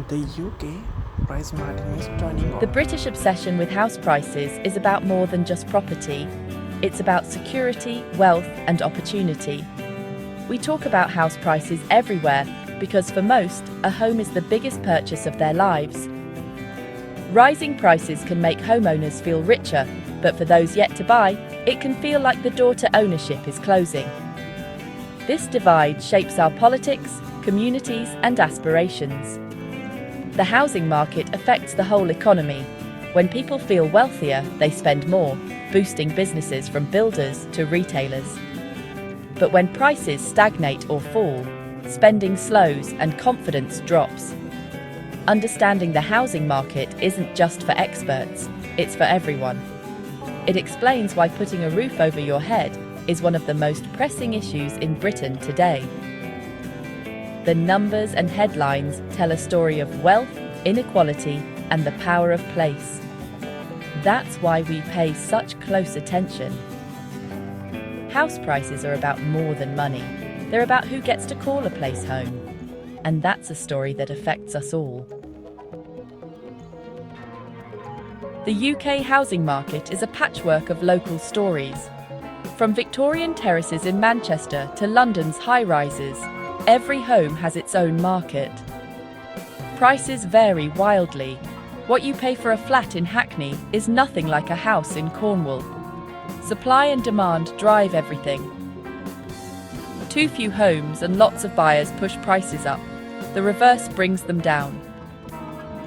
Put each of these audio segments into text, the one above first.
The UK price marketing is turning The on. British obsession with house prices is about more than just property. It's about security, wealth, and opportunity. We talk about house prices everywhere because for most, a home is the biggest purchase of their lives. Rising prices can make homeowners feel richer, but for those yet to buy, it can feel like the door to ownership is closing. This divide shapes our politics, communities, and aspirations. The housing market affects the whole economy. When people feel wealthier, they spend more, boosting businesses from builders to retailers. But when prices stagnate or fall, spending slows and confidence drops. Understanding the housing market isn't just for experts, it's for everyone. It explains why putting a roof over your head is one of the most pressing issues in Britain today. The numbers and headlines tell a story of wealth, inequality, and the power of place. That's why we pay such close attention. House prices are about more than money. They're about who gets to call a place home. And that's a story that affects us all. The UK housing market is a patchwork of local stories. From Victorian terraces in Manchester to London's high-rises, every home has its own market. Prices vary wildly. What you pay for a flat in Hackney is nothing like a house in Cornwall. Supply and demand drive everything. Too few homes and lots of buyers push prices up. The reverse brings them down.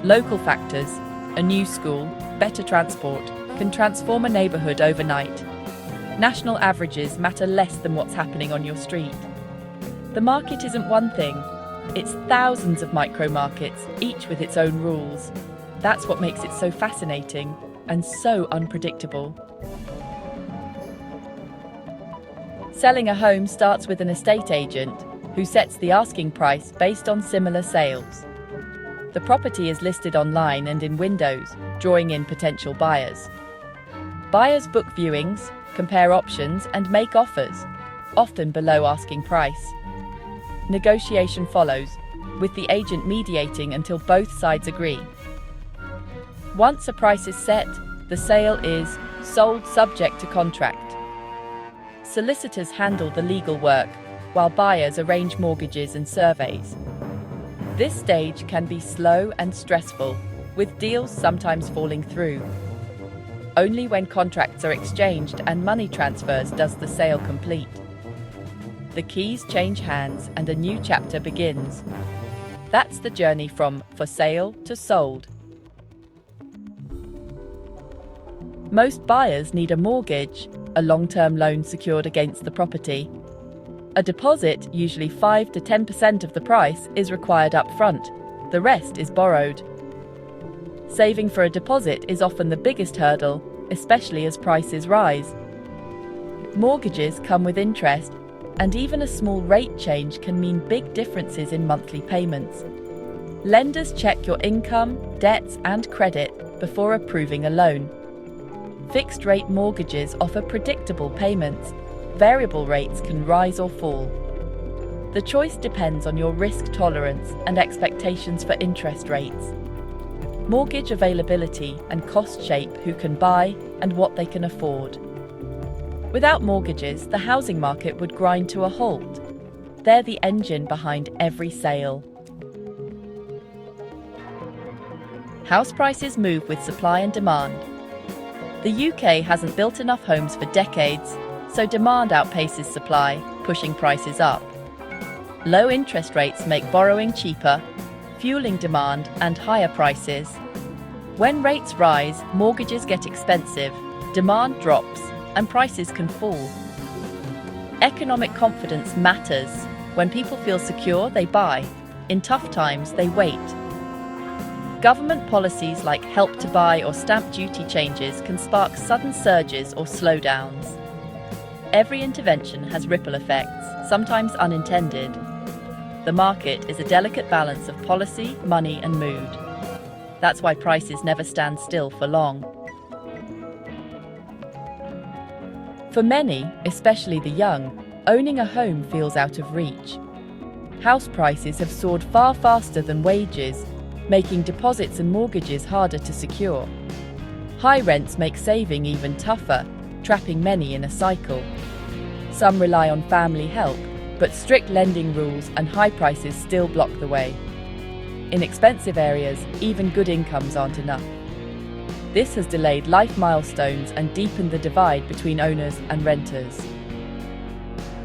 Local factors, a new school, better transport, can transform a neighbourhood overnight. National averages matter less than what's happening on your street. The market isn't one thing, it's thousands of micro-markets, each with its own rules. That's what makes it so fascinating and so unpredictable. Selling a home starts with an estate agent who sets the asking price based on similar sales. The property is listed online and in windows, drawing in potential buyers. Buyers book viewings, compare options, and make offers, often below asking price. Negotiation follows, with the agent mediating until both sides agree. Once a price is set, the sale is sold subject to contract. Solicitors handle the legal work, while buyers arrange mortgages and surveys. This stage can be slow and stressful, with deals sometimes falling through. Only when contracts are exchanged and money transfers does the sale complete. The keys change hands and a new chapter begins. That's the journey from for sale to sold. Most buyers need a mortgage, a long-term loan secured against the property. A deposit, usually 5 to 10% of the price, is required up front. The rest is borrowed. Saving for a deposit is often the biggest hurdle, especially as prices rise. Mortgages come with interest, and even a small rate change can mean big differences in monthly payments. Lenders check your income, debts, and credit before approving a loan. Fixed-rate mortgages offer predictable payments. Variable rates can rise or fall. The choice depends on your risk tolerance and expectations for interest rates. Mortgage availability and cost shape who can buy and what they can afford. Without mortgages, the housing market would grind to a halt. They're the engine behind every sale. House prices move with supply and demand. The UK hasn't built enough homes for decades, so demand outpaces supply, pushing prices up. Low interest rates make borrowing cheaper, fueling demand and higher prices. When rates rise, mortgages get expensive, demand drops, and prices can fall. Economic confidence matters. When people feel secure, they buy. In tough times, they wait. Government policies like Help to Buy or stamp duty changes can spark sudden surges or slowdowns. Every intervention has ripple effects, sometimes unintended. The market is a delicate balance of policy, money, and mood. That's why prices never stand still for long. For many, especially the young, owning a home feels out of reach. House prices have soared far faster than wages, making deposits and mortgages harder to secure. High rents make saving even tougher, trapping many in a cycle. Some rely on family help, but strict lending rules and high prices still block the way. In expensive areas, even good incomes aren't enough. This has delayed life milestones and deepened the divide between owners and renters.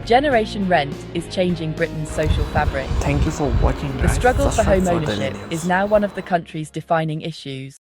Generation rent is changing Britain's social fabric. Thank you for watching. The struggle for Subscribe home the ownership videos. is now one of the country's defining issues.